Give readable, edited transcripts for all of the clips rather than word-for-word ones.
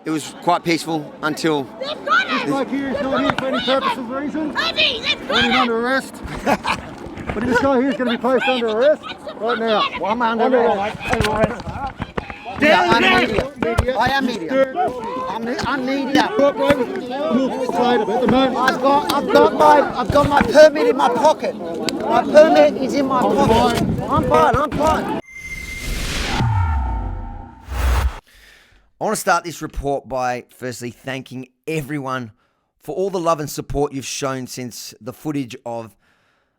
it was quite peaceful until... This bloke here is not here for any purpose of reason. When he's under arrest. But this guy here is going to be placed under arrest right now. Well, I'm under arrest. I'm media. I am media. I'm media. I've got my permit in my pocket. My permit is in my pocket. I'm fine. I want to start this report by firstly thanking everyone for all the love and support you've shown since the footage of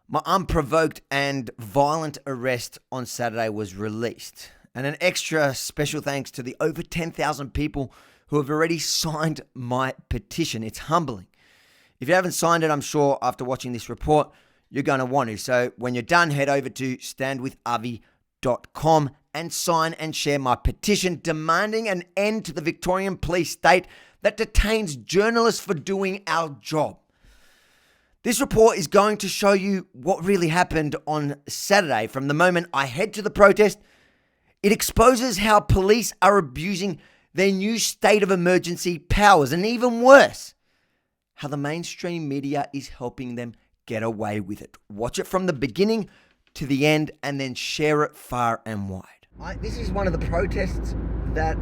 my unprovoked and violent arrest on Saturday was released. And an extra special thanks to the over 10,000 people who have already signed my petition. It's humbling. If you haven't signed it, I'm sure after watching this report, you're going to want to. So when you're done, head over to standwithavi.com and sign and share my petition demanding an end to the Victorian police state that detains journalists for doing our job. This report is going to show you what really happened on Saturday. From the moment I head to the protest, it exposes how police are abusing their new state of emergency powers, and even worse, how the mainstream media is helping them get away with it. Watch it from the beginning to the end and then share it far and wide. This is one of the protests that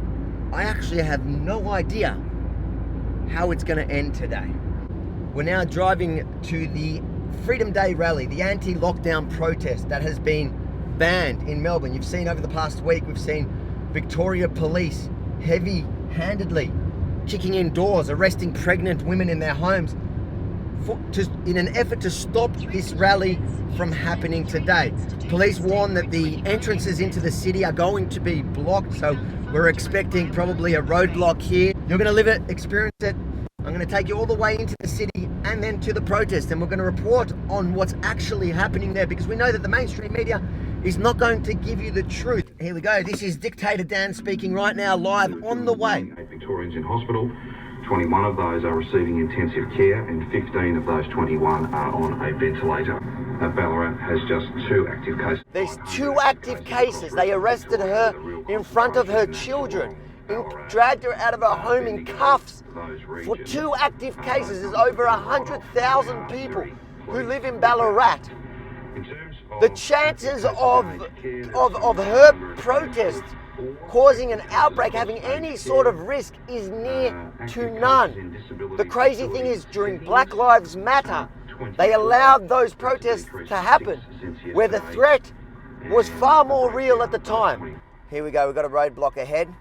I actually have no idea how it's going to end today. We're now driving to the Freedom Day rally, the anti-lockdown protest that has been banned in Melbourne. You've seen over the past week, we've seen Victoria Police heavy-handedly kicking in doors, arresting pregnant women in their homes in an effort to stop this rally from happening today. Police warn that the entrances into the city are going to be blocked, so we're expecting probably a roadblock here. You're going to live it, experience it. I'm going to take you all the way into the city and then to the protest, and we're going to report on what's actually happening there, because we know that the mainstream media is not going to give you the truth. Here we go. This is Dictator Dan speaking right now, live on the way. 8 Victorians in hospital. 21 of those are receiving intensive care and 15 of those 21 are on a ventilator. Ballarat has just 2 active cases. There's 2 active cases. They arrested her in front of her children and dragged her out of her home in cuffs. For 2 active cases, there's over 100,000 people who live in Ballarat. The chances of her protest causing an outbreak, having any sort of risk, is near to none. The crazy thing is, during Black Lives Matter, they allowed those protests to happen, where the threat was far more real at the time. Here we go, we've got a roadblock ahead.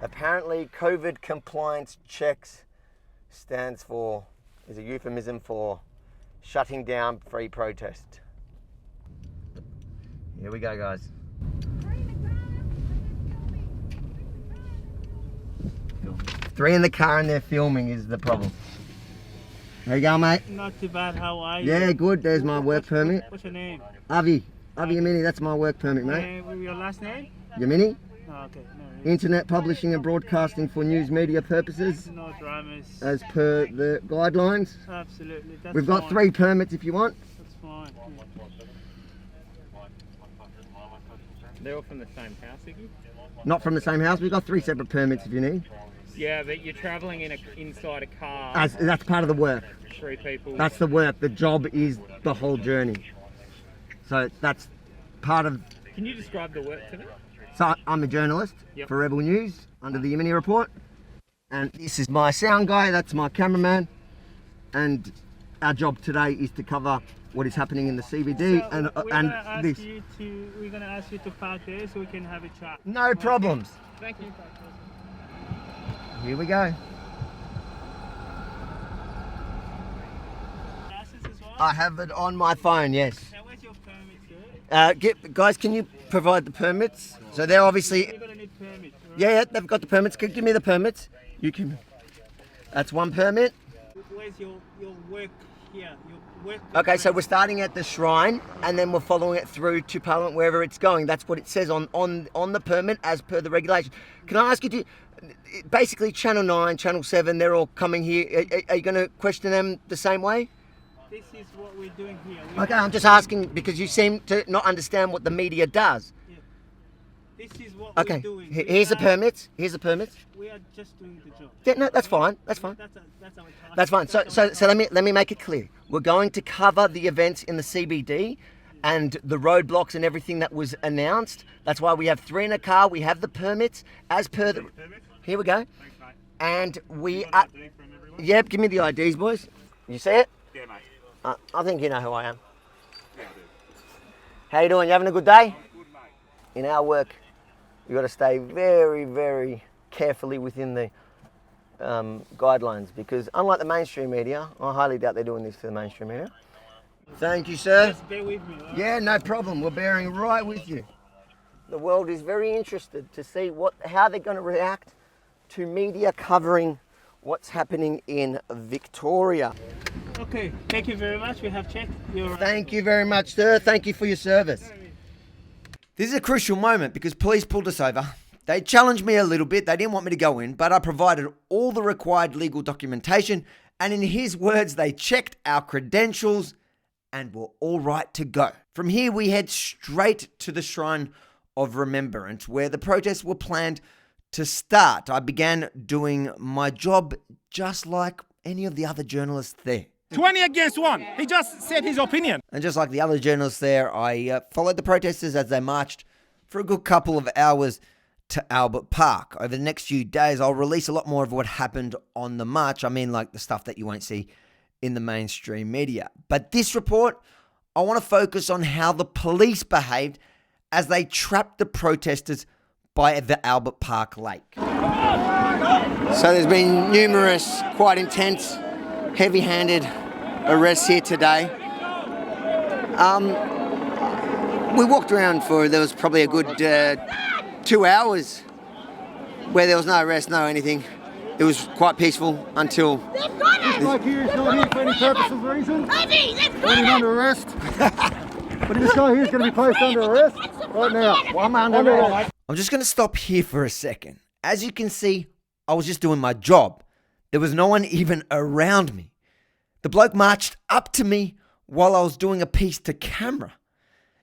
Apparently, COVID compliance checks is a euphemism for shutting down free protest. Here we go, guys. 3 in the car and they're filming is the problem. There you go, mate. Not too bad, how are you? Yeah, good. There's my work permit. What's your name? Avi Yamini, that's my work permit, mate. Your last name? Yamini? Oh, okay. No, Internet publishing and broadcasting for news media purposes. no dramas. As per the guidelines. Absolutely. That's We've got 3 permits if you want. That's fine. They're all from the same house, Iggy? Not from the same house. We've got 3 separate permits if you need. Yeah, but you're travelling inside a car. That's part of the work. 3 people. That's the work. The job is the whole journey. So that's part of... Can you describe the work to me? So I'm a journalist for Rebel News under the Yamini Report. And this is my sound guy. That's my cameraman. And our job today is to cover what is happening in the CBD and this. We're going to ask you to park there so we can have a chat. No problems. Thank you. Here we go. Glasses as well? I have it on my phone, yes. Now, where's your permit, sir? Guys, can you provide the permits? So they're obviously... You're going to need permits, right? Yeah, they've got the permits. Give me the permits. You can... That's 1 permit. Where's your work here? Your work. Okay, so we're starting at the Shrine and then we're following it through to Parliament, wherever it's going. That's what it says on the permit as per the regulation. Can I ask you to... Basically, Channel 9, Channel 7, they're all coming here. Are you going to question them the same way? This is what we're doing here. Okay, I'm just asking because you seem to not understand what the media does. Yeah. This is what Okay, we're doing. here's the permits. Here's the permits. We are just doing the job. Yeah, no, that's fine. That's fine. That's our task. That's fine. So let me make it clear. We're going to cover the events in the CBD and the roadblocks and everything that was announced. That's why we have 3 in a car. We have the permits as per the. Here we go. Thanks, mate. And we You are. want an ID from everyone? Yep, give me the IDs, boys. You see it? Yeah, mate. I think you know who I am. Yeah, I do. How you doing? You having a good day? Good, mate. In our work, you got to stay very, very carefully within the guidelines because unlike the mainstream media, I highly doubt they're doing this for the mainstream media. Thank you, sir. Just bear with me. Right? Yeah, no problem. We're bearing right with you. The world is very interested to see how they're going to react to media covering what's happening in Victoria. Okay. Thank you very much. We have checked your. Thank you very much, sir. Thank you for your service. This is a crucial moment because police pulled us over. They challenged me a little bit. They didn't want me to go in, but I provided all the required legal documentation. And in his words, they checked our credentials and were all right to go. From here, we head straight to the Shrine of Remembrance, where the protests were planned to start. I began doing my job just like any of the other journalists there. 20 against 1. He just said his opinion. And just like the other journalists there, I followed the protesters as they marched for a good couple of hours to Albert Park. Over the next few days, I'll release a lot more of what happened on the march. I mean, like the stuff that you won't see in the mainstream media. But this report, I want to focus on how the police behaved as they trapped the protesters by the Albert Park Lake. So there's been numerous, quite intense, heavy-handed arrests here today. We walked around there was probably a good 2 hours where there was no arrest, no anything. It was quite peaceful until... This bloke here is not here for any purpose or reason. When he's under arrest. But this guy here is going to be placed under arrest right now. Well, I'm under arrest. I'm just going to stop here for a second. As you can see, I was just doing my job. There was no one even around me. The bloke marched up to me while I was doing a piece to camera.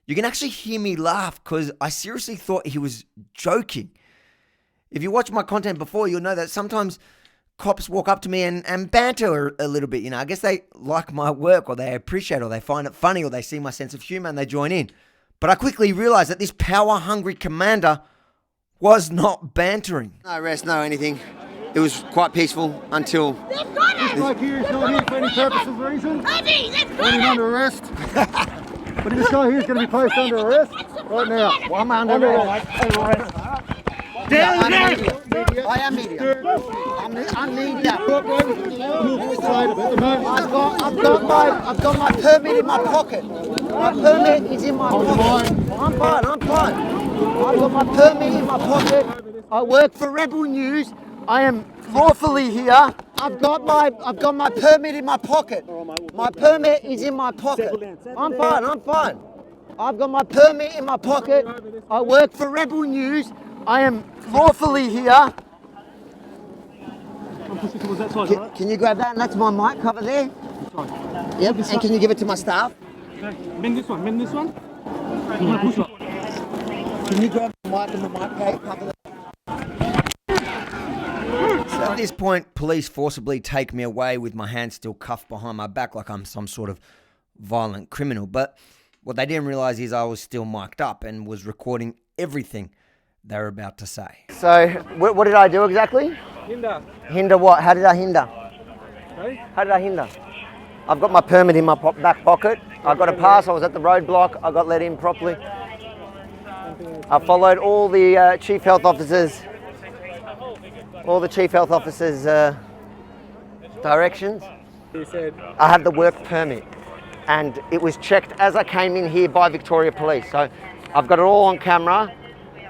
You can actually hear me laugh because I seriously thought he was joking. If you watch my content before, you'll know that sometimes cops walk up to me and banter a little bit. You know, I guess they like my work or they appreciate it or they find it funny or they see my sense of humor and they join in. But I quickly realized that this power-hungry commander was not bantering. No arrest, no anything. It was quite peaceful until... This bloke here is not here for any purpose or reason. When he's under arrest. But this guy here is going to be placed under arrest right now. Well, I'm under arrest. I am media. I'm media. I've got my permit in my pocket. My permit is in my pocket. I'm fine. I've got my permit in my pocket. I work for Rebel News. I am lawfully here. I've got my permit in my pocket. My permit is in my pocket. I'm fine. I've got my permit in my pocket. I work for Rebel News. I am lawfully here. Can you grab that? And that's my mic cover there. Yep. And can you give it to my staff? Bend this one. Can you grab the mic and the mic cover? So at this point, police forcibly take me away with my hands still cuffed behind my back like I'm some sort of violent criminal. But what they didn't realize is I was still mic'd up and was recording everything they were about to say. So what did I do exactly? Hinder. Hinder what? How did I hinder? Sorry? How did I hinder? I've got my permit in my back pocket. I got a pass. I was at the roadblock. I got let in properly. I followed all the chief health officers. Directions. He said, I have the work permit and it was checked as I came in here by Victoria Police. So I've got it all on camera.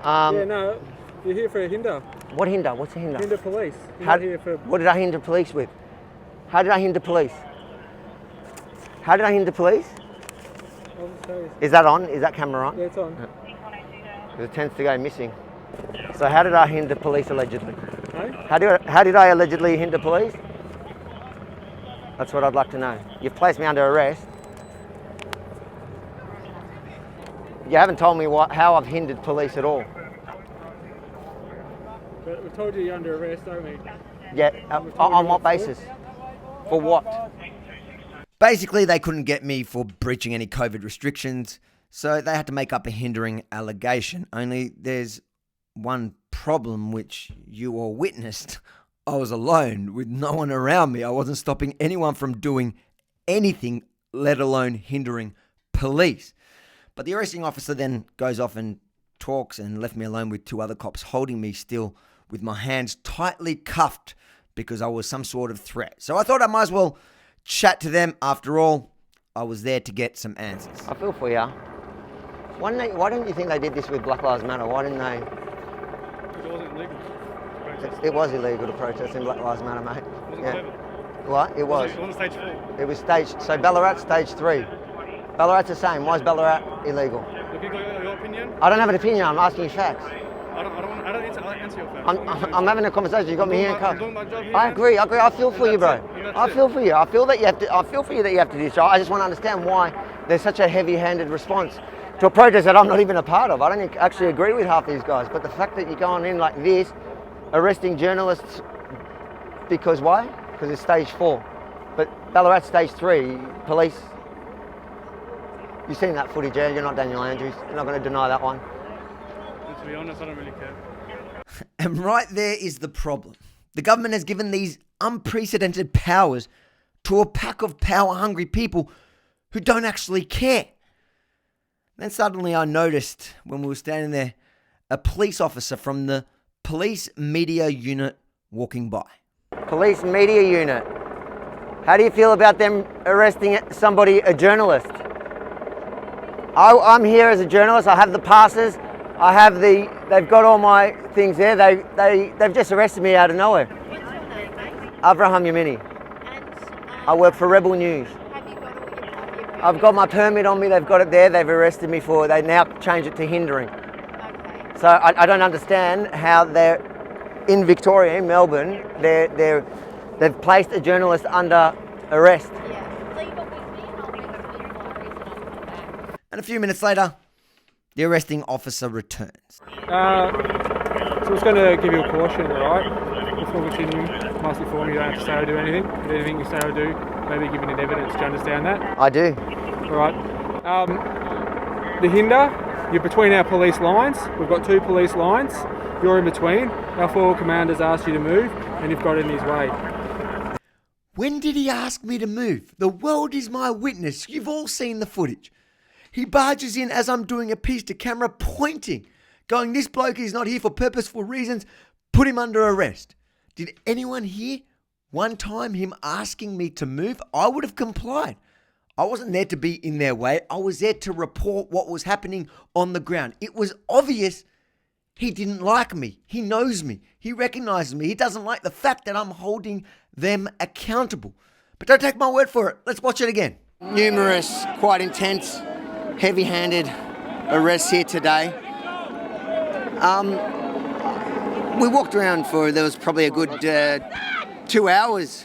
yeah, no, you're here for a hinder. What hinder? What's a hinder? Hinder police. You're not here for... What did I hinder police with? How did I hinder police? Is that on? Is that camera on? Yeah, it's on. It tends to go missing. So how did I hinder police allegedly? Hey? How did I allegedly hinder police? That's what I'd like to know. You've placed me under arrest. You haven't told me how I've hindered police at all. But we've told you you're under arrest, don't we? Yeah, on what basis? For what? Basically, they couldn't get me for breaching any COVID restrictions, so they had to make up a hindering allegation. Only there's one problem which you all witnessed. I was alone with no one around me. I wasn't stopping anyone from doing anything, let alone hindering police. But the arresting officer then goes off and talks and left me alone with two other cops holding me still with my hands tightly cuffed because I was some sort of threat. So I thought I might as well chat to them. After all, I was there to get some answers. I feel for you. Why didn't you think they did this with Black Lives Matter? Why didn't they? Because it wasn't legal. It was illegal to protest in Black Lives Matter, mate. It Yeah. What? It was. It wasn't stage 4. It was stage. So Ballarat's stage 3. Ballarat's the same. Why is Ballarat illegal? Have you got your opinion? I don't have an opinion. I'm asking you facts. I don't answer your facts. I'm having a conversation. You got me here in I'm cuffs. doing my job here, I man. agree. I feel for you, bro. That's I it. feel for you. I feel that you have to. I feel for you that you have to do this job. I just want to understand why there's such a heavy-handed response to a protest that I'm not even a part of. I don't actually agree with half these guys. But the fact that you're going in like this, arresting journalists, because why? Because it's stage 4. But Ballarat's stage 3. Police. You've seen that footage, yeah? You're not Daniel Andrews. You're not going to deny that one. To be honest, I don't really care. And right there is the problem. The government has given these unprecedented powers to a pack of power-hungry people who don't actually care. Then suddenly I noticed when we were standing there, a police officer from the police media unit walking by. Police media unit. How do you feel about them arresting somebody, a journalist? I'm here as a journalist. I have the passes. I have they've got all my things there. They've just arrested me out of nowhere. What's your name, mate? Avraham Yamini. And I work for Rebel News. have you got all your permit? I've got my permit on me. They've got it there. They've arrested me for. They now change it to hindering. Okay. So I don't understand how they're in Victoria, in Melbourne. They've placed a journalist under arrest. Yeah. Leave it with me and I'll make a few inquiries and I'll come back. And a few minutes later, the arresting officer returns. So I was going to give you a caution, alright? Before we continue, must inform you don't have to say or do anything. If anything you say or do, maybe give any evidence. Do you understand that? I do. Alright. The hinder, you're between our police lines. We've got 2 police lines. You're in between. Our 4 commanders asked you to move and you've got in his way. When did he ask me to move? The world is my witness. You've all seen the footage. He barges in as I'm doing a piece to camera, pointing, going, this bloke is not here for purposeful reasons. Put him under arrest. Did anyone hear one time him asking me to move? I would have complied. I wasn't there to be in their way. I was there to report what was happening on the ground. It was obvious he didn't like me. He knows me. He recognizes me. He doesn't like the fact that I'm holding them accountable. But don't take my word for it. Let's watch it again. Numerous, quite intense, heavy-handed arrests here today. We walked around there was probably a good 2 hours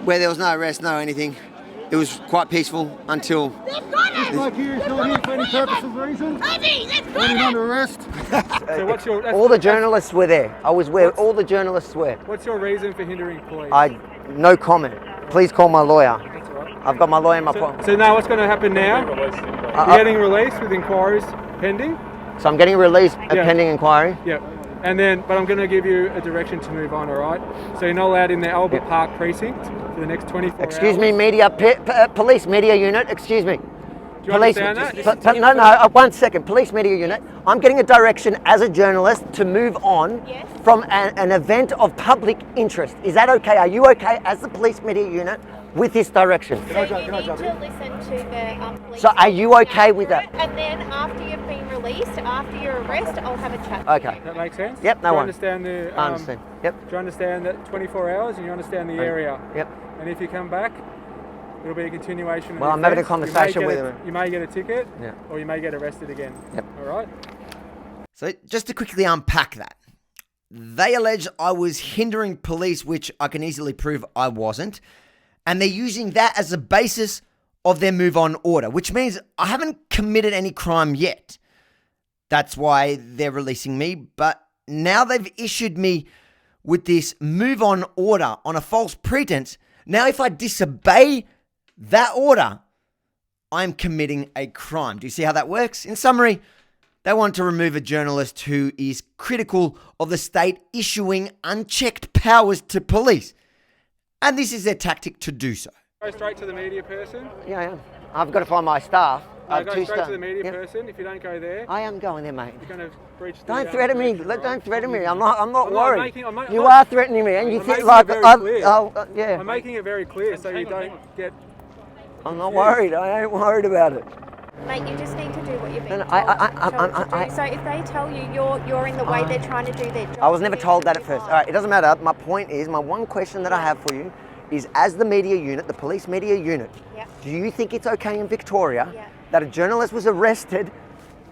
where there was no arrest, no anything. It was quite peaceful until... This bloke here is not here for any purpose or reason. When under arrest. So what's your... All the journalists were there. I was where all the journalists were. What's your reason for hindering police? No comment. Please call my lawyer. That's all right. I've got my lawyer in my pocket. So now what's going to happen now? You're getting released with inquiries pending. So I'm getting released Yeah. pending inquiry. Yeah. And then, but I'm going to give you a direction to move on, all right? So you're not allowed in the Albert Park precinct for the next 24 hours. Excuse me, police media unit. Excuse me. Do you understand that? No, 1 second. Police media unit. I'm getting a direction as a journalist to move on Yes. from an event of public interest. Is that okay? Are you okay as the police media unit with this direction? So you need to listen to the police. So are you okay with that? And then after you've been released, after your arrest, I'll have a chat. Okay. That makes sense? Yep, no Do you worries. understand the... I understand. Yep. Do you understand that 24 hours and you understand the area? Yep. And if you come back, it'll be a continuation of Well, the I'm having a offence. conversation You may with get him. You may get a ticket, Yeah. or you may get arrested again. Yep. All right? So just to quickly unpack that, they allege I was hindering police, which I can easily prove I wasn't. And they're using that as a basis of their move on order, which means I haven't committed any crime yet. That's why they're releasing me. But now they've issued me with this move on order on a false pretense. Now, if I disobey that order, I'm committing a crime. Do you see how that works? In summary, they want to remove a journalist who is critical of the state issuing unchecked powers to police. And this is their tactic to do so. Go straight to the media person. Yeah, I am. I've got to find my staff. I have Go two straight staff. to the media Yeah. person. If you don't go there, I am going there, mate. you're going to breach the... Don't threaten me. Don't threaten me. I'm not worried. I'm You are threatening me, and you I'm think making like it very clear. yeah. I'm making it very clear so you don't get... I'm not worried. I ain't worried about it. Mate, you just need to do what you're being No, told I- to do. So if they tell you you're in the way they're trying to do their job... I was never you told have that to at first. be All right, it doesn't matter. My point is, my one question that I have for you is, as the media unit, the police media unit, Yep. do you think it's okay in Victoria Yeah. that a journalist was arrested,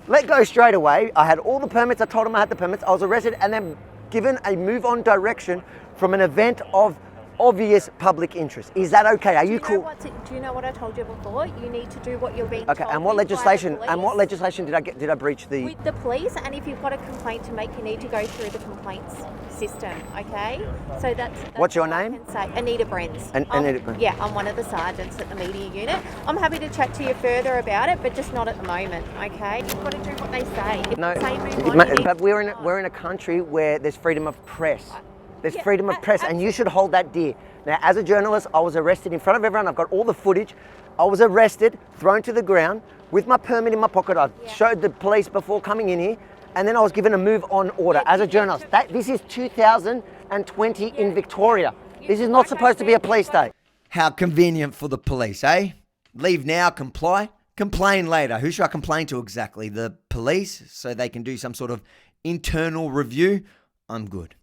let go straight away? I had all the permits. I told him I had the permits. I was arrested and then given a move on direction from an event of obvious public interest. Is that okay? Are you cool? Do you know what I told you before? You need to do what you're being Okay, told. and what with by the legislation? police. And what legislation did I breach the? With the police, and if you've got a complaint to make, you need to go through the complaints system, okay? So that's What's your all I name? can say. Anita Brenz. Anita Brenz. Yeah, I'm one of the sergeants at the media unit. I'm happy to chat to you further about it, but just not at the moment, okay? You've got to do what they say. If No, they say move on, ma- you need but to we're move on. in a country where there's freedom of press. There's Yeah, freedom of press, and you should hold that dear. Now, as a journalist, I was arrested in front of everyone. I've got all the footage. I was arrested, thrown to the ground with my permit in my pocket. I showed the police before coming in here, and then I was given a move-on order as a journalist. This is 2020 in Victoria. This is not supposed to be a police state. How convenient for the police, eh? Leave now, comply, complain later. Who should I complain to exactly? The police, so they can do some sort of internal review? I'm good.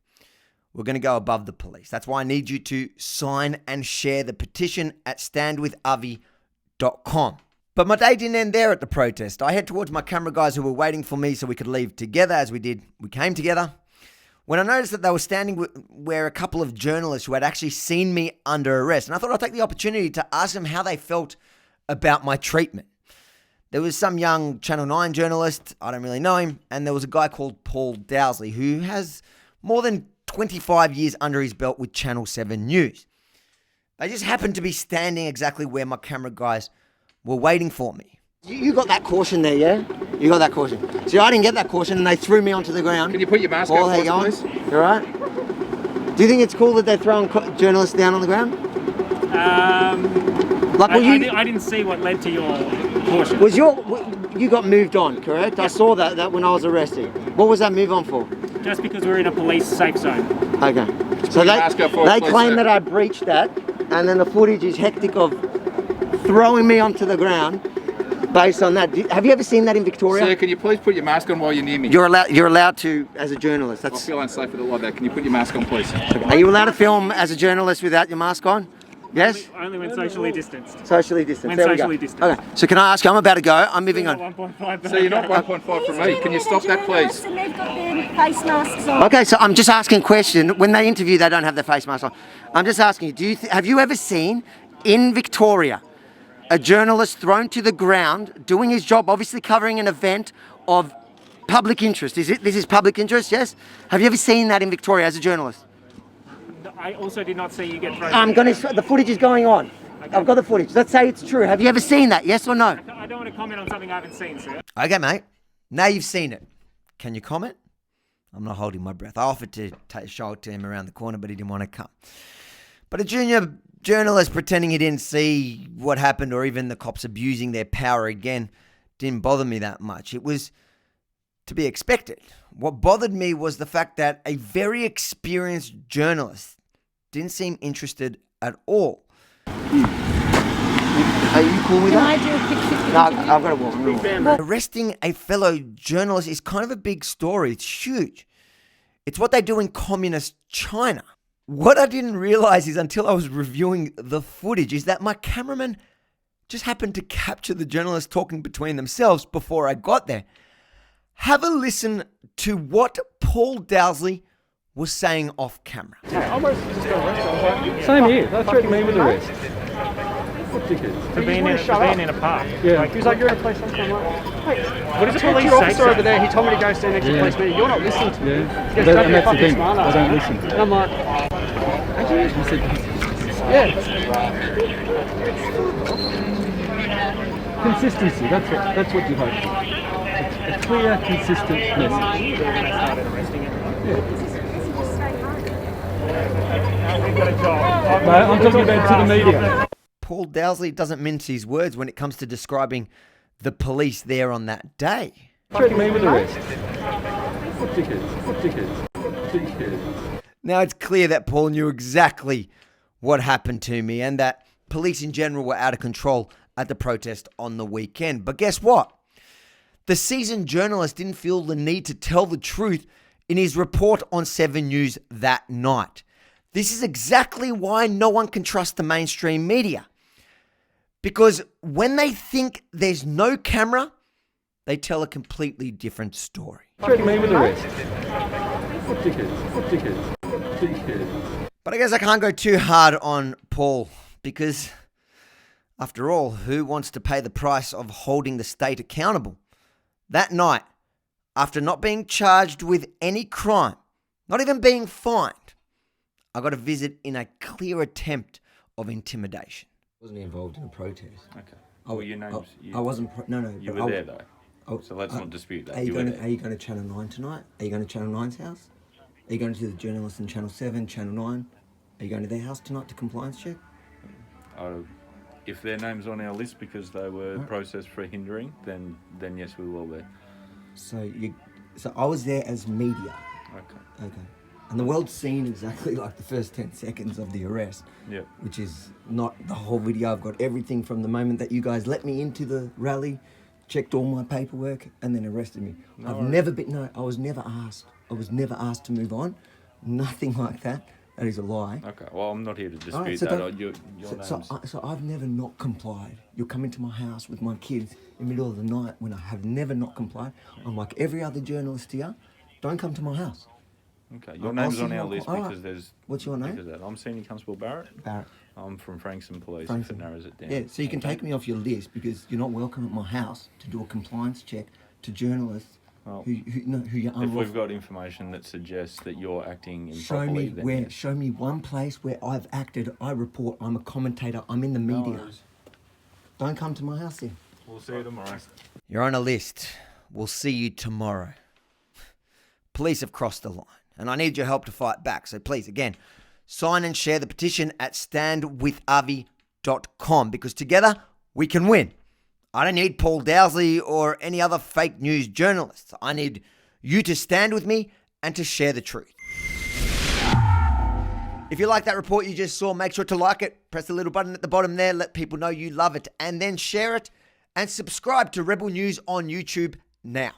We're going to go above the police. That's why I need you to sign and share the petition at standwithavi.com. But my day didn't end there at the protest. I head towards my camera guys who were waiting for me so we could leave together, as we did. We came together. When I noticed that they were standing where a couple of journalists who had actually seen me under arrest, and I thought I'd take the opportunity to ask them how they felt about my treatment. There was some young Channel 9 journalist, I don't really know him, and there was a guy called Paul Dowsley who has more than 25 years under his belt with Channel 7 News. They just happened to be standing exactly where my camera guys were waiting for me. You got that caution there, yeah? You got that caution. See, I didn't get that caution, and they threw me onto the ground. Can you put your mask Paul, on, how you going? please? You all right? Do you think it's cool that they're throwing journalists down on the ground? Like, I didn't see what led to your caution. You got moved on, correct? I saw that when I was arrested. What was that move on for? Just because we're in a police safe zone. Okay. So your mask up for us, they please, claim sir. that I breached that, and then the footage is hectic of throwing me onto the ground based on that. Have you ever seen that in Victoria? Sir, can you please put your mask on while you're near me? You're allowed to as a journalist. I feel unsafe with it like that. Can you put your mask on, please? Are you allowed to film as a journalist without your mask on? Yes? Only when socially distanced. Socially distanced. When There we go. socially distanced. Okay. So can I ask you? I'm about to go. I'm moving on. 1.5. So you're not 1.5 from me. Can you stop that, please? And they've got their face masks on. Okay, so I'm just asking a question. When they interview, they don't have their face mask on. I'm just asking you, have you ever seen in Victoria a journalist thrown to the ground doing his job, obviously covering an event of public interest? This is public interest, yes? Have you ever seen that in Victoria as a journalist? I also did not see you get thrown. The footage is going on. I've got the footage. Let's say it's true. Have you ever seen that, yes or no? I don't want to comment on something I haven't seen, sir. Okay, mate. Now you've seen it. Can you comment? I'm not holding my breath. I offered to show it to him around the corner, but he didn't want to come. But a junior journalist pretending he didn't see what happened, or even the cops abusing their power again, didn't bother me that much. It was to be expected. What bothered me was the fact that a very experienced journalist didn't seem interested at all. Are you cool with Can that? I do a quick 50 No, I've got to walk. Arresting a fellow journalist is kind of a big story. It's huge. It's what they do in communist China. What I didn't realize is, until I was reviewing the footage, is that my cameraman just happened to capture the journalists talking between themselves before I got there. Have a listen to what Paul Dowsley was saying off camera. Same here. They threatened me with arrest. dickhead. For being in a park. Yeah. Like, He was like, you're in a police station. I'm like, wait, what does the talk to police your say? officer over there. He told me to go stand next to the police meeting. You're not listening to me. Yeah. He goes, don't be a That's the fucking thing. smart I ass. don't listen. And I'm like, He said, yeah. consistency. That's what you hope for. A clear, consistent message. They started arresting him. Mate, I'm talking about to the media. Paul Dowsley doesn't mince his words when it comes to describing the police there on that day. Threaten me with arrest. What dickheads? What dickheads? Dickheads. Now it's clear that Paul knew exactly what happened to me and that police in general were out of control at the protest on the weekend. But guess what? The seasoned journalist didn't feel the need to tell the truth in his report on 7 News that night. This is exactly why no one can trust the mainstream media. Because when they think there's no camera, they tell a completely different story. Threaten me with arrest. What dickheads? What dickheads? Dickheads. But I guess I can't go too hard on Paul because, after all, who wants to pay the price of holding the state accountable? That night, after not being charged with any crime, not even being fined, I got a visit in a clear attempt of intimidation. Wasn't he involved in a protest? Okay. Well, your name's... I wasn't. No. You but were there, though. So let's not dispute that. Are you were going there. to? Are you going to Channel 9 tonight? Are you going to Channel 9's house? Are you going to the journalists in Channel 7, Channel 9? Are you going to their house tonight to compliance check? If their name's on our list because they were processed for hindering, then yes, we will be. So I was there as media. Okay. Okay. And the world's seen exactly like the first 10 seconds of the arrest. Yep. Which is not the whole video. I've got everything from the moment that you guys let me into the rally, checked all my paperwork, and then arrested me. I was never asked. I was never asked to move on. Nothing like that. That is a lie. Okay. Well, I'm not here to dispute Alright, so that. So I've never not complied. You're coming to my house with my kids in the middle of the night when I have never not complied. I'm like every other journalist here. Don't come to my house. Okay, your name's see on our you. list Alright. because there's... What's your name? because of that. I'm Senior Constable Barrett. Barrett. I'm from Frankston Police, Frankston. if it narrows it down. Yeah, so you can take me off your list because you're not welcome at my house to do a compliance check to journalists Well, who you're if unlawful. we've got information that suggests that you're acting Show improperly, me then where. yes. Show me one place where I've acted. I report. I'm a commentator. I'm in the media. worries. Don't come to my house then. We'll see you tomorrow. You're on a list. We'll see you tomorrow. Police have crossed the line, and I need your help to fight back. So please, again, sign and share the petition at standwithavi.com because together we can win. I don't need Paul Dowsley or any other fake news journalists. I need you to stand with me and to share the truth. If you like that report you just saw, make sure to like it. Press the little button at the bottom there. Let people know you love it. And then share it. And subscribe to Rebel News on YouTube now.